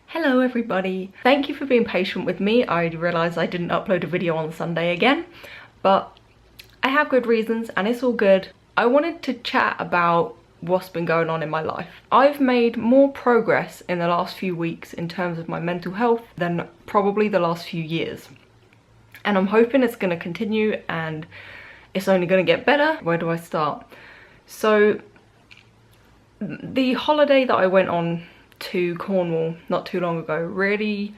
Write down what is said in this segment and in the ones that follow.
Hello everybody. Thank you for being patient with me. I realised I didn't upload a video on Sunday again, but I have good reasons and it's all good. I wanted to chat about what's been going on in my life. I've made more progress in the last few weeks in terms of my mental health than probably the last few years. And I'm hoping it's going to continue and it's only going to get better. Where do I start? So the holiday that I went on to Cornwall not too long ago really,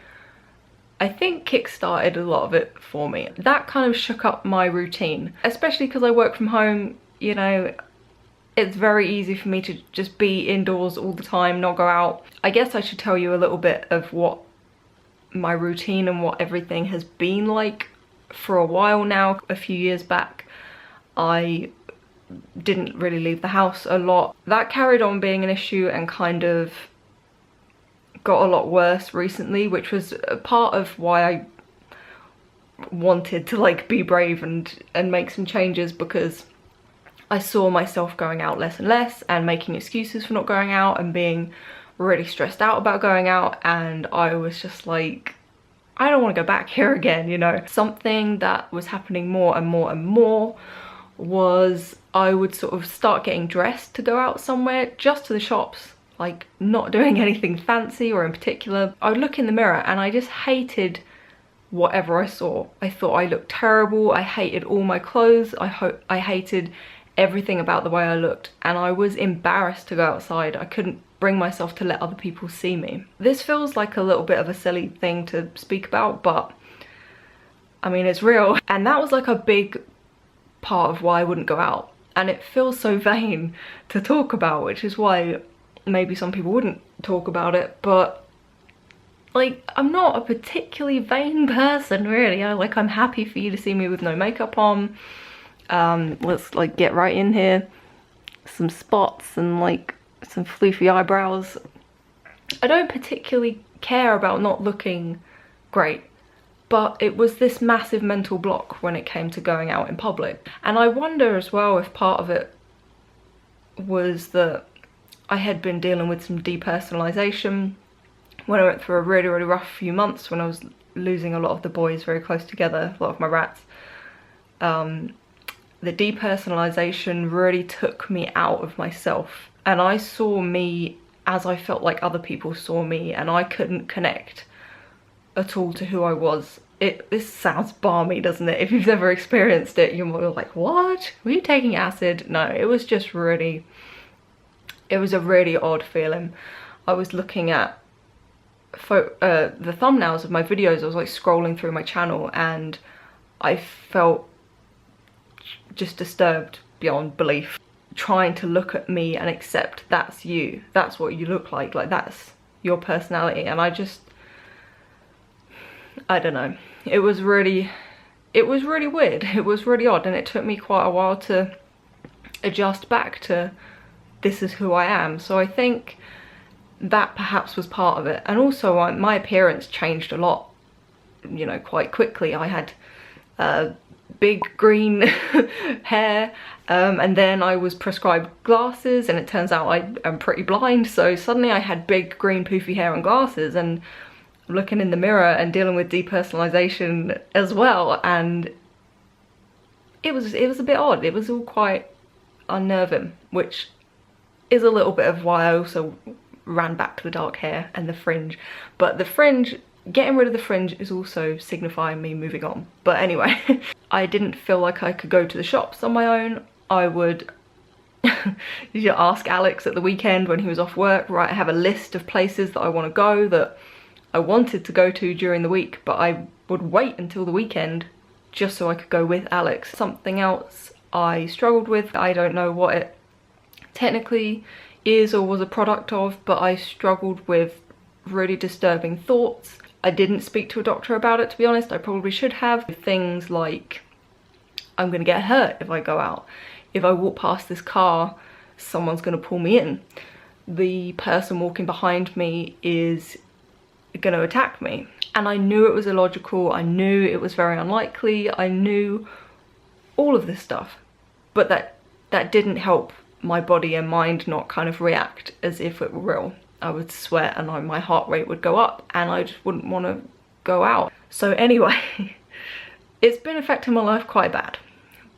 I think, kick-started a lot of it for me. That kind of shook up my routine, especially because I work from home. You know, it's very easy for me to just be indoors all the time, not go out. I guess I should tell you a little bit of what my routine and what everything has been like for a while now. A few years back, I didn't really leave the house a lot. That carried on being an issue and kind of got a lot worse recently, which was a part of why I wanted to like be brave and make some changes, because I saw myself going out less and less and making excuses for not going out and being really stressed out about going out, and I was just like, I don't want to go back here again, you know. Something that was happening more and more and more was I would sort of start getting dressed to go out somewhere, just to the shops, like not doing anything fancy or in particular. I would look in the mirror and I just hated whatever I saw. I thought I looked terrible. I hated all my clothes. I hated everything about the way I looked, and I was embarrassed to go outside. I couldn't bring myself to let other people see me. This feels like a little bit of a silly thing to speak about, but I mean, it's real. And that was like a big part of why I wouldn't go out, and it feels so vain to talk about, which is why maybe some people wouldn't talk about it. But like, I'm not a particularly vain person really. I'm happy for you to see me with no makeup on. Let's like get right in here. Some spots and like some floofy eyebrows. I don't particularly care about not looking great, but it was this massive mental block when it came to going out in public. And I wonder as well if part of it was that I had been dealing with some depersonalisation when I went through a really, really rough few months when I was losing a lot of the boys very close together, a lot of my rats. The depersonalisation really took me out of myself, and I saw me as I felt like other people saw me, and I couldn't connect at all to who I was. This sounds balmy, doesn't it? If you've never experienced it, you're more like, what? Were you taking acid? No, it was just really, it was a really odd feeling. I was looking at the thumbnails of my videos. I was like scrolling through my channel and I felt just disturbed beyond belief, trying to look at me and accept that's you, that's what you look like that's your personality. And I don't know, it was really weird, it was really odd, and it took me quite a while to adjust back to this is who I am. So I think that perhaps was part of it. And also my appearance changed a lot, you know, quite quickly. I had big green hair, and then I was prescribed glasses, and it turns out I am pretty blind, so suddenly I had big green poofy hair and glasses, and looking in the mirror and dealing with depersonalisation as well, and it was a bit odd. It was all quite unnerving, which is a little bit of why I also ran back to the dark hair and the fringe. But the fringe, getting rid of the fringe is also signifying me moving on. But anyway, I didn't feel like I could go to the shops on my own. I would ask Alex at the weekend when he was off work, right, I have a list of places that I want to go, that I wanted to go to during the week, but I would wait until the weekend just so I could go with Alex. Something else I struggled with, I don't know what it technically is or was a product of, but I struggled with really disturbing thoughts. I didn't speak to a doctor about it, to be honest. I probably should have. Things like, I'm gonna get hurt if I go out. If I walk past this car, someone's gonna pull me in. The person walking behind me is gonna attack me. And I knew it was illogical, I knew it was very unlikely, I knew all of this stuff, but that didn't help my body and mind not kind of react as if it were real. I would sweat and my heart rate would go up and I just wouldn't want to go out. So anyway, it's been affecting my life quite bad,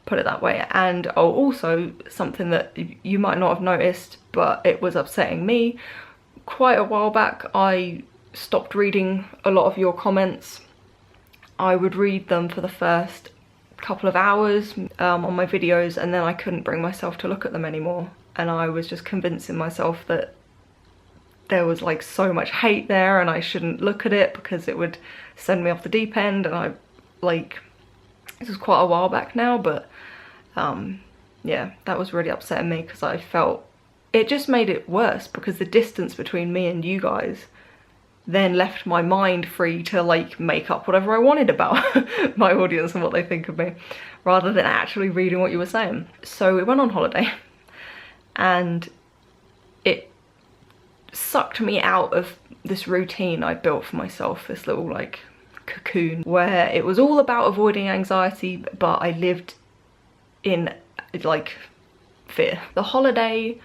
put it that way. And also something that you might not have noticed, but it was upsetting me quite a while back. I stopped reading a lot of your comments. I would read them for the first couple of hours on my videos, and then I couldn't bring myself to look at them anymore. And I was just convincing myself that there was like so much hate there and I shouldn't look at it because it would send me off the deep end. And I, like, this was quite a while back now, but yeah, that was really upsetting me because I felt it just made it worse, because the distance between me and you guys then left my mind free to like make up whatever I wanted about my audience and what they think of me, rather than actually reading what you were saying. So we went on holiday and it sucked me out of this routine I built for myself, this little like cocoon where it was all about avoiding anxiety, but I lived in like fear. The holiday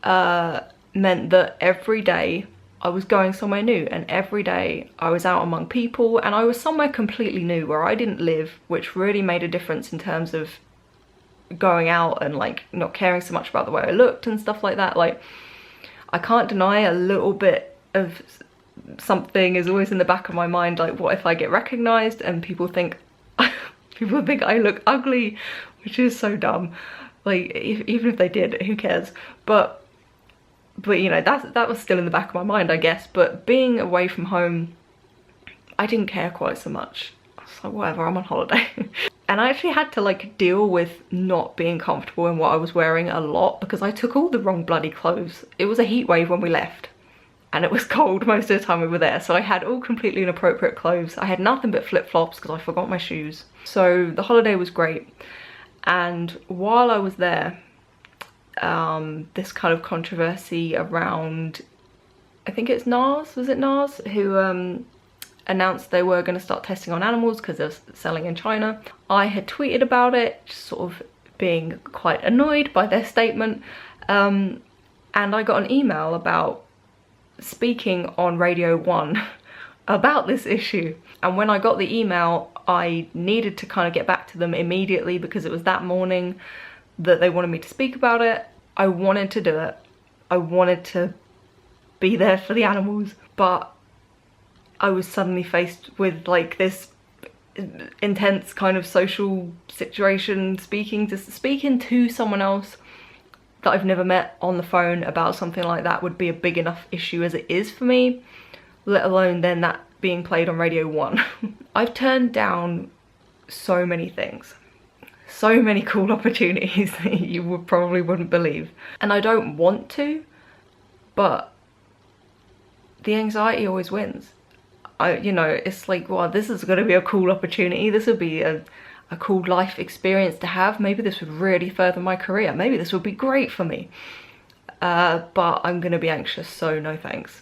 meant that every day I was going somewhere new, and every day I was out among people, and I was somewhere completely new where I didn't live, which really made a difference in terms of going out and like not caring so much about the way I looked and stuff like that. Like, I can't deny a little bit of something is always in the back of my mind, like what if I get recognized and people think I look ugly, which is so dumb. Like, even if they did, who cares? But you know, that was still in the back of my mind, I guess. But being away from home, I didn't care quite so much. I was like, whatever, I'm on holiday. And I actually had to like deal with not being comfortable in what I was wearing a lot, because I took all the wrong bloody clothes. It was a heat wave when we left and it was cold most of the time we were there, so I had all completely inappropriate clothes. I had nothing but flip-flops because I forgot my shoes. So the holiday was great, and while I was there, this kind of controversy around, I think it's NARS, was it NARS, who announced they were going to start testing on animals because they're selling in China. I had tweeted about it, just sort of being quite annoyed by their statement, and I got an email about speaking on Radio 1 about this issue. And when I got the email, I needed to kind of get back to them immediately because it was that morning that they wanted me to speak about it. I wanted to do it. I wanted to be there for the animals, but I was suddenly faced with like this intense kind of social situation, speaking to someone else that I've never met on the phone about something like that would be a big enough issue as it is for me, let alone then that being played on Radio 1. I've turned down so many things, so many cool opportunities that you probably wouldn't believe. And I don't want to, but the anxiety always wins. You know, it's like, well, this is going to be a cool opportunity. This would be a cool life experience to have. Maybe this would really further my career. Maybe this would be great for me. But I'm going to be anxious, so no thanks.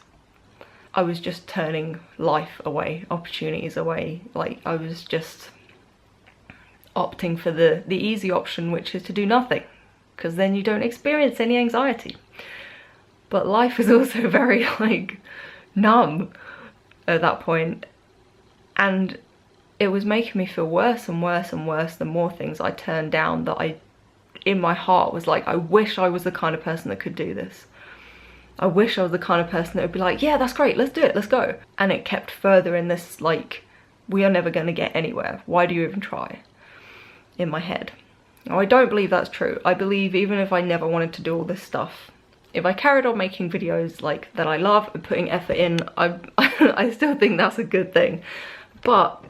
I was just turning life away, opportunities away. Like, I was just opting for the easy option, which is to do nothing, because then you don't experience any anxiety. But life is also very like numb at that point, and it was making me feel worse and worse and worse the more things I turned down, that I in my heart was like, I wish I was the kind of person that could do this. I wish I was the kind of person that would be like, yeah, that's great, let's do it, let's go. And it kept further in this like, we are never going to get anywhere, why do you even try, in my head. Now, I don't believe that's true. I believe even if I never wanted to do all this stuff, if I carried on making videos like that I love and putting effort in, I still think that's a good thing. But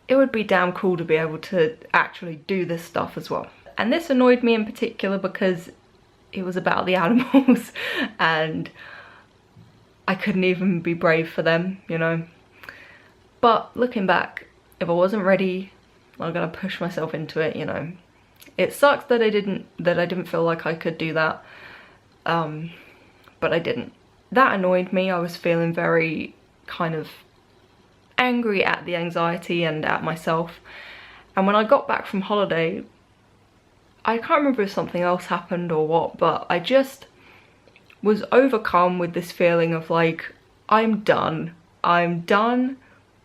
it would be damn cool to be able to actually do this stuff as well. And this annoyed me in particular because it was about the animals and I couldn't even be brave for them, you know. But looking back, if I wasn't ready, I'm gonna push myself into it, you know. It sucks that I didn't feel like I could do that, but I didn't. That annoyed me. I was feeling very kind of angry at the anxiety and at myself. And when I got back from holiday, I can't remember if something else happened or what, but I just was overcome with this feeling of like, I'm done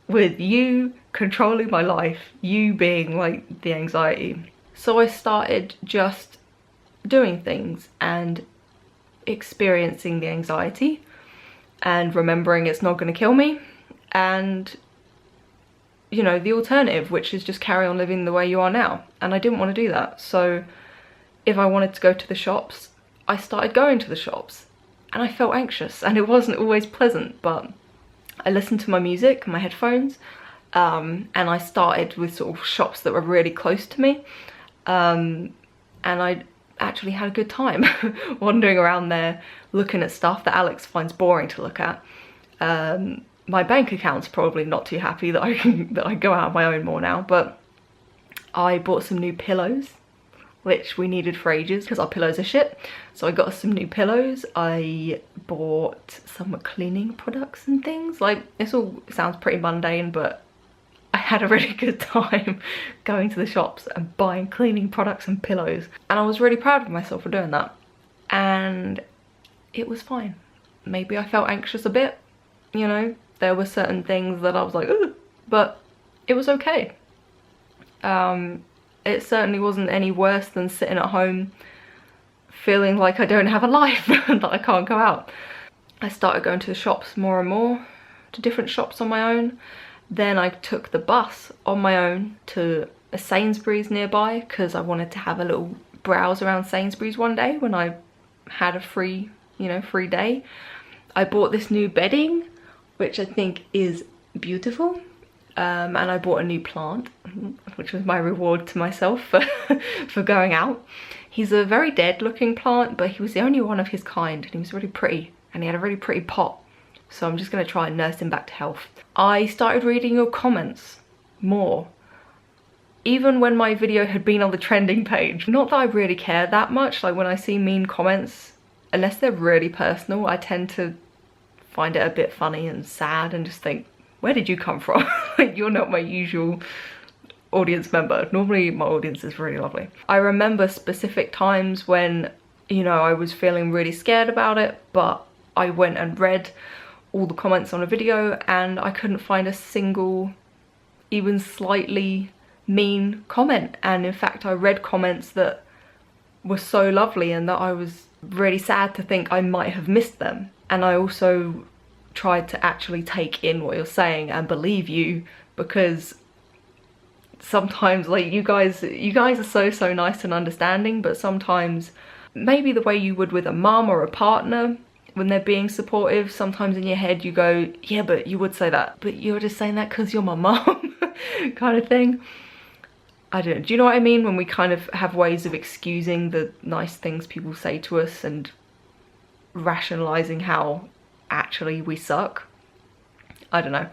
with you controlling my life, you being like the anxiety. So I started just doing things and experiencing the anxiety and remembering it's not going to kill me, and you know, the alternative, which is just carry on living the way you are now. And I didn't want to do that. So if I wanted to go to the shops, I started going to the shops, and I felt anxious, and it wasn't always pleasant, but I listened to my music, my headphones, and I started with sort of shops that were really close to me, and I actually had a good time wandering around there looking at stuff that Alex finds boring to look at. My bank account's probably not too happy that I go out on my own more now, but I bought some new pillows, which we needed for ages because our pillows are shit. So I got us some new pillows. I bought some cleaning products and things. Like, this all sounds pretty mundane, but I had a really good time going to the shops and buying cleaning products and pillows. And I was really proud of myself for doing that. And it was fine. Maybe I felt anxious a bit, you know. There were certain things that I was like, ugh, but it was okay. It certainly wasn't any worse than sitting at home feeling like I don't have a life, that I can't go out. I started going to the shops more and more, to different shops on my own. Then I took the bus on my own to a Sainsbury's nearby because I wanted to have a little browse around Sainsbury's one day when I had a free day. I bought this new bedding, which I think is beautiful, and I bought a new plant, which was my reward to myself for going out. He's a very dead looking plant, but he was the only one of his kind, and he was really pretty, and he had a really pretty pot, so I'm just going to try and nurse him back to health. I started reading your comments more, even when my video had been on the trending page. Not that I really care that much, like when I see mean comments, unless they're really personal, I tend to find it a bit funny and sad and just think, where did you come from? Like, you're not my usual audience member. Normally my audience is really lovely. I remember specific times when, you know, I was feeling really scared about it, but I went and read all the comments on a video and I couldn't find a single, even slightly mean comment. And in fact, I read comments that were so lovely and that I was really sad to think I might have missed them. And I also tried to actually take in what you're saying and believe you, because sometimes, like, you guys are so nice and understanding, but sometimes maybe the way you would with a mum or a partner when they're being supportive, sometimes in your head you go, yeah, but you would say that, but you're just saying that because you're my mum kind of thing. I don't know, do you know what I mean? When we kind of have ways of excusing the nice things people say to us and rationalizing how actually we suck. I don't know,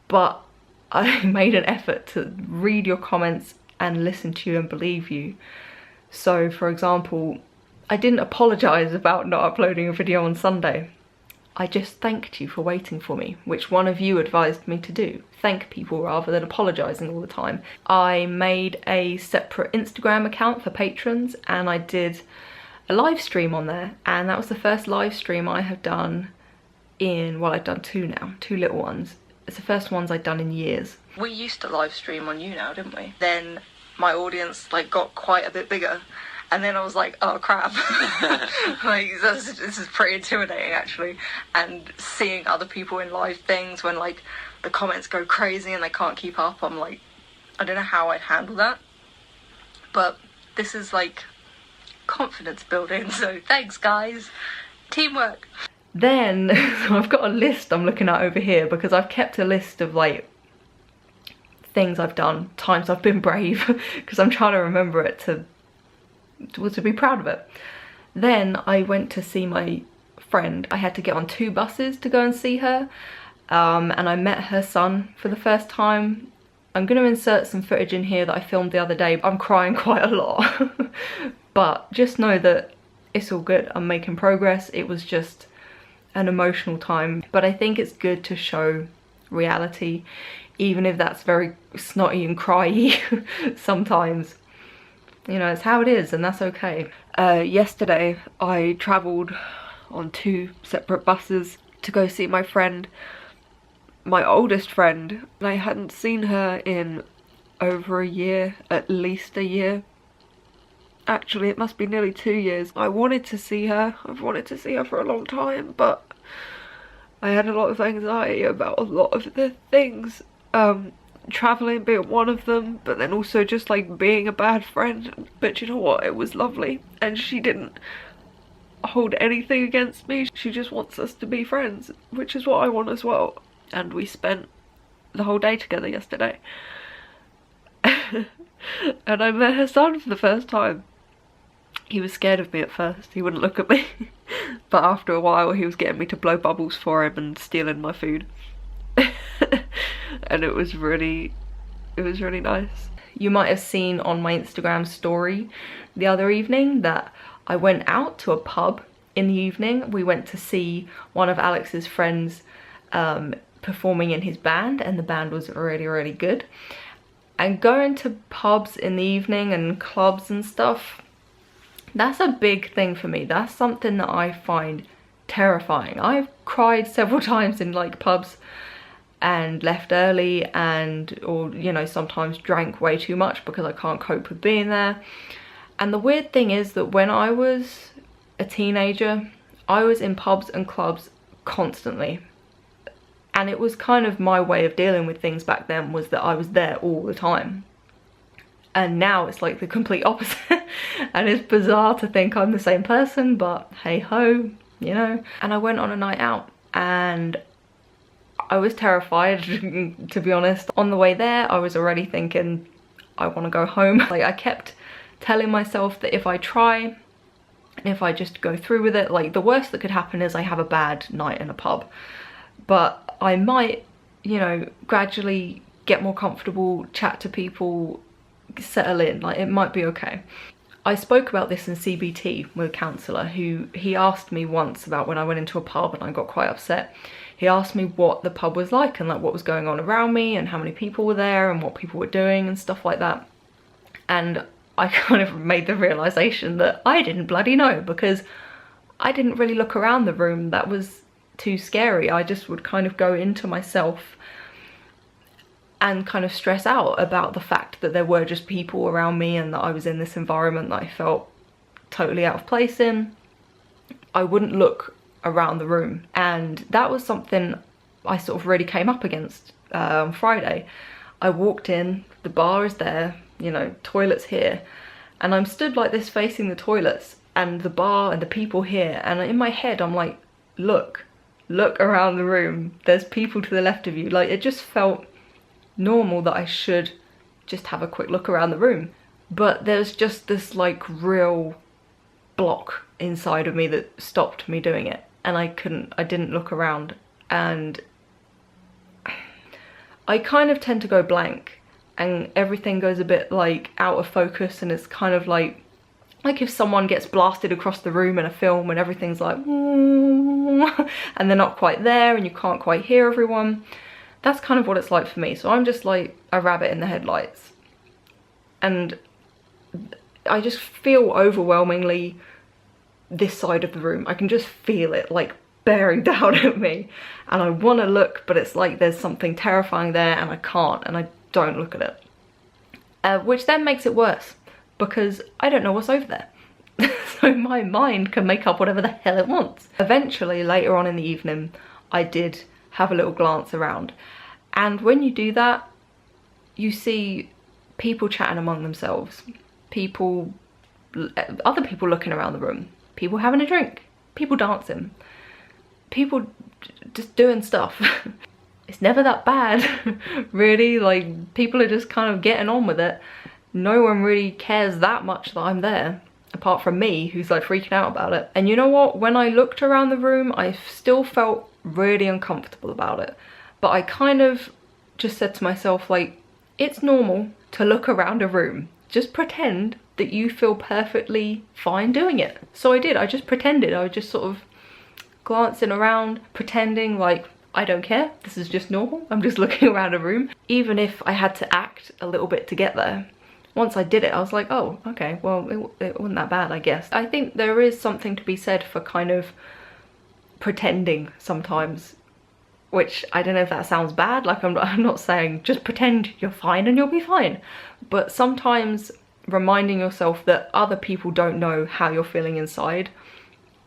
but I made an effort to read your comments and listen to you and believe you. So for example, I didn't apologize about not uploading a video on Sunday. I just thanked you for waiting for me, which one of you advised me to do. Thank people rather than apologizing all the time. I made a separate Instagram account for patrons and I did a live stream on there, and that was the first live stream I have done in, well, I've done two now, two little ones. It's the first ones I'd done in years. We used to live stream on You Now, didn't we? Then my audience like got quite a bit bigger, and then I was like, oh crap. Like, this is pretty intimidating actually. And seeing other people in live things when like the comments go crazy and they can't keep up, I'm like, I don't know how I'd handle that. But this is like confidence building, so thanks guys, teamwork. Then so I've got a list I'm looking at over here because I've kept a list of like things I've done, times I've been brave, because I'm trying to remember it to be proud of it. Then I went to see my friend. I had to get on 2 buses to go and see her, and I met her son for the first time. I'm going to insert some footage in here that I filmed the other day. I'm crying quite a lot. But just know that it's all good. I'm making progress. It was just an emotional time. But I think it's good to show reality, even if that's very snotty and cryy sometimes. You know, it's how it is, and that's okay. Yesterday I travelled on 2 separate buses to go see my friend, my oldest friend, and I hadn't seen her in over a year, at least a year. Actually, it must be nearly 2 years. I wanted to see her. I've wanted to see her for a long time, but I had a lot of anxiety about a lot of the things. Travelling being one of them, but then also just like being a bad friend. But you know what? It was lovely, and she didn't hold anything against me. She just wants us to be friends, which is what I want as well. And we spent the whole day together yesterday. And I met her son for the first time. He was scared of me at first. He wouldn't look at me. But after a while he was getting me to blow bubbles for him and stealing my food. And it was really nice. You might have seen on my Instagram story the other evening that I went out to a pub in the evening. We went to see one of Alex's friends performing in his band, and the band was really good. And going to pubs in the evening and clubs and stuff, that's a big thing for me. That's something that I find terrifying. I've cried several times in like pubs and left early, or you know, sometimes drank way too much because I can't cope with being there. And the weird thing is that when I was a teenager, I was in pubs and clubs constantly. And it was kind of my way of dealing with things back then, was that I was there all the time. And now it's like the complete opposite. And it's bizarre to think I'm the same person, but hey ho, you know. And I went on a night out and I was terrified, to be honest. On the way there, I was already thinking, I want to go home. Like, I kept telling myself that if I try, and if I just go through with it, like the worst that could happen is I have a bad night in a pub. But I might, you know, gradually get more comfortable, chat to people, settle in, like it might be okay. I spoke about this in CBT with a counsellor he asked me once about when I went into a pub and I got quite upset. He asked me what the pub was like and like what was going on around me and how many people were there and what people were doing and stuff like that. And I kind of made the realisation that I didn't bloody know, because I didn't really look around the room. That was too scary. I just would kind of go into myself and kind of stress out about the fact that there were just people around me and that I was in this environment that I felt totally out of place in. I wouldn't look around the room, and that was something I sort of really came up against on Friday. I walked in, the bar is there, you know, toilets here, and I'm stood like this facing the toilets and the bar and the people here, and in my head I'm like, look around the room, there's people to the left of you. Like, it just felt normal that I should just have a quick look around the room. But there's just this like real block inside of me that stopped me doing it, and I didn't look around. And I kind of tend to go blank and everything goes a bit like out of focus, and it's kind of like if someone gets blasted across the room in a film and everything's like and they're not quite there and you can't quite hear everyone. That's kind of what it's like for me. So I'm just like a rabbit in the headlights, and I just feel overwhelmingly this side of the room. I can just feel it like bearing down at me, and I want to look, but it's like there's something terrifying there and I can't, and I don't look at it, which then makes it worse because I don't know what's over there. So my mind can make up whatever the hell it wants. Eventually, later on in the evening, I did have a little glance around, and when you do that, you see people chatting among themselves, other people looking around the room, people having a drink, people dancing, people just doing stuff. It's never that bad, really. Like, people are just kind of getting on with it. No one really cares that much that I'm there, apart from me, who's like freaking out about it. And you know what? When I looked around the room, I still felt really uncomfortable about it. But I kind of just said to myself, like, it's normal to look around a room. Just pretend that you feel perfectly fine doing it. So I did. I just pretended. I was just sort of glancing around, pretending like, I don't care, this is just normal, I'm just looking around a room. Even if I had to act a little bit to get there, once I did it, I was like, oh, okay, well, it wasn't that bad, I guess. I think there is something to be said for kind of pretending sometimes, which I don't know if that sounds bad, like I'm not saying just pretend you're fine and you'll be fine, but sometimes reminding yourself that other people don't know how you're feeling inside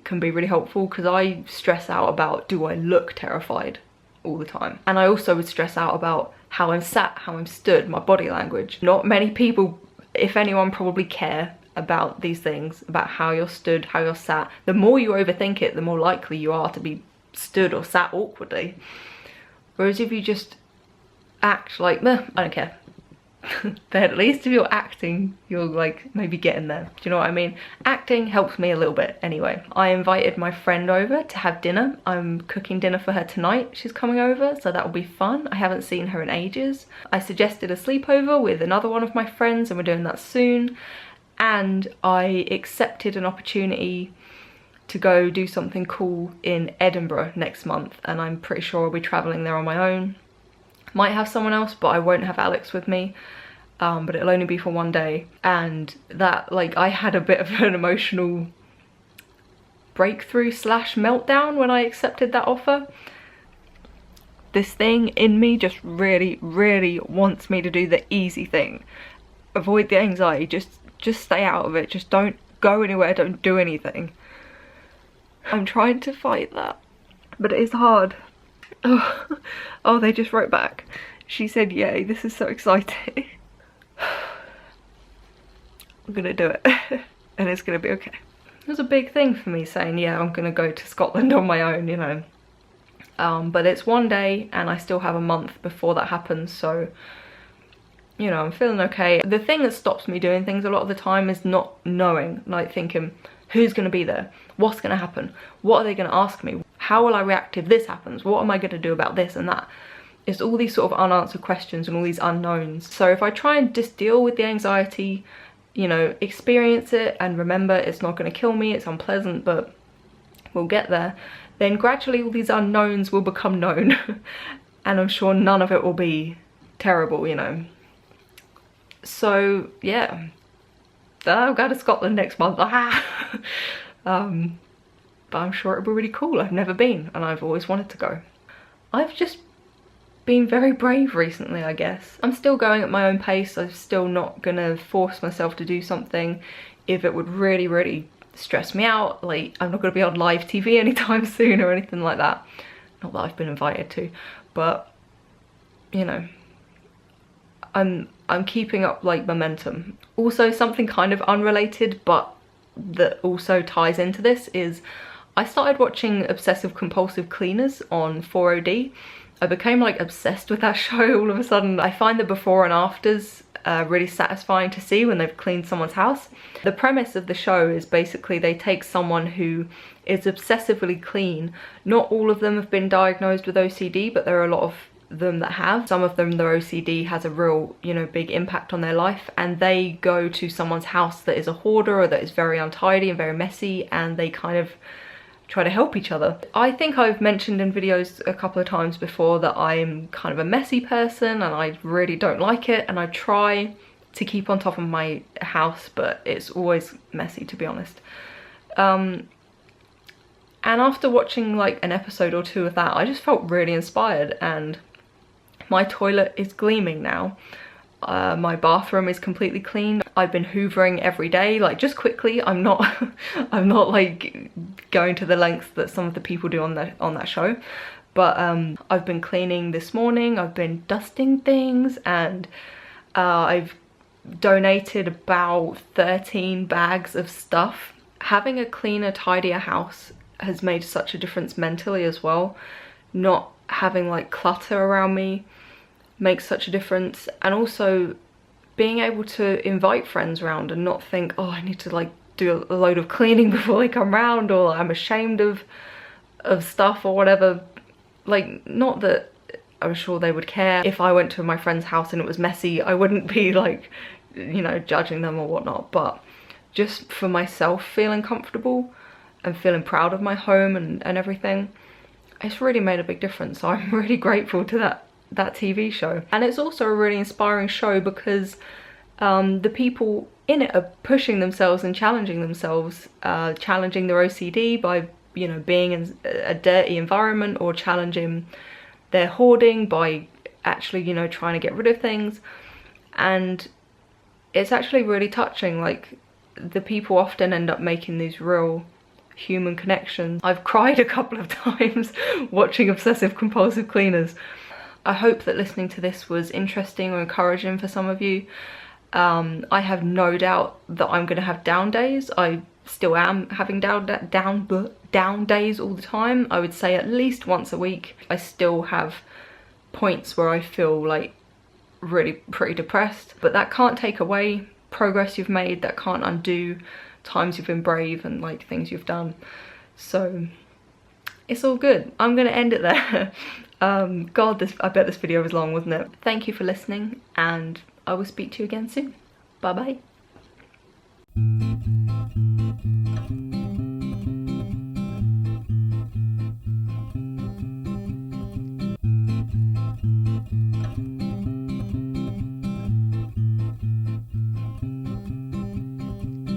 can be really helpful, because I stress out about, do I look terrified all the time? And I also would stress out about how I'm sat, how I'm stood, my body language. Not many people, if anyone, probably care about these things, about how you're stood, how you're sat. The more you overthink it, the more likely you are to be stood or sat awkwardly. Whereas if you just act like, meh, I don't care, then at least if you're acting, you're like maybe getting there. Do you know what I mean? Acting helps me a little bit anyway. I invited my friend over to have dinner. I'm cooking dinner for her tonight. She's coming over, so that will be fun. I haven't seen her in ages. I suggested a sleepover with another one of my friends, and we're doing that soon. And I accepted an opportunity to go do something cool in Edinburgh next month, and I'm pretty sure I'll be traveling there on my own. Might have someone else, but I won't have Alex with me, but it'll only be for one day. And that, like, I had a bit of an emotional breakthrough slash meltdown when I accepted that offer. This thing in me just really, really wants me to do the easy thing. Avoid the anxiety, just stay out of it, just don't go anywhere, don't do anything. I'm trying to fight that, but it is hard. Oh, they just wrote back. She said, yay, this is so exciting. I'm gonna do it and it's gonna be okay. It was a big thing for me saying, yeah, I'm gonna go to Scotland on my own, you know. But it's one day and I still have a month before that happens, so, you know, I'm feeling okay. The thing that stops me doing things a lot of the time is not knowing, like thinking, who's gonna be there? What's gonna happen? What are they gonna ask me? How will I react if this happens? What am I gonna do about this and that? It's all these sort of unanswered questions and all these unknowns. So if I try and just deal with the anxiety, you know, experience it and remember it's not gonna kill me, it's unpleasant, but we'll get there, then gradually all these unknowns will become known. And I'm sure none of it will be terrible, you know. So yeah, I'll go to Scotland next month. But I'm sure it'll be really cool. I've never been and I've always wanted to go. I've just been very brave recently, I guess. I'm still going at my own pace. I'm still not gonna force myself to do something if it would really, really stress me out. Like, I'm not gonna be on live TV anytime soon or anything like that. Not that I've been invited to, but you know, I'm keeping up like momentum. Also, something kind of unrelated but that also ties into this is I started watching Obsessive Compulsive Cleaners on 4OD. I became like obsessed with that show all of a sudden. I find the before and afters really satisfying to see when they've cleaned someone's house. The premise of the show is basically they take someone who is obsessively clean. Not all of them have been diagnosed with OCD, but there are a lot of them that have. Some of them, their OCD has a real, you know, big impact on their life, and they go to someone's house that is a hoarder or that is very untidy and very messy, and they kind of try to help each other. I think I've mentioned in videos a couple of times before that I'm kind of a messy person and I really don't like it, and I try to keep on top of my house, but it's always messy, to be honest. And after watching like an episode or two of that, I just felt really inspired, and my toilet is gleaming now. My bathroom is completely clean. I've been hoovering every day, like just quickly. I'm not I'm not like going to the lengths that some of the people do on that show, but I've been cleaning this morning. I've been dusting things, and I've donated about 13 bags of stuff. Having a cleaner, tidier house has made such a difference mentally as well. Not having like clutter around me makes such a difference, and also being able to invite friends around and not think, oh, I need to like do a load of cleaning before they come round, or I'm ashamed of stuff or whatever. Like, not that I'm sure they would care. If I went to my friend's house and it was messy, I wouldn't be like, you know, judging them or whatnot, but just for myself feeling comfortable and feeling proud of my home and everything, it's really made a big difference. So I'm really grateful to that TV show. And it's also a really inspiring show because The people in it are pushing themselves and challenging themselves, challenging their OCD by, you know, being in a dirty environment, or challenging their hoarding by actually, you know, trying to get rid of things. And it's actually really touching. Like, the people often end up making these real human connections. I've cried a couple of times watching obsessive compulsive cleaners. I hope that listening to this was interesting or encouraging for some of you. I have no doubt that I'm going to have down days. I still am having down days all the time. I would say at least once a week. I still have points where I feel like really pretty depressed, but that can't take away progress you've made. That can't undo times you've been brave and like things you've done. So it's all good. I'm gonna end it there. God, I bet this video was long, wasn't it? Thank you for listening, and I will speak to you again soon. Bye bye.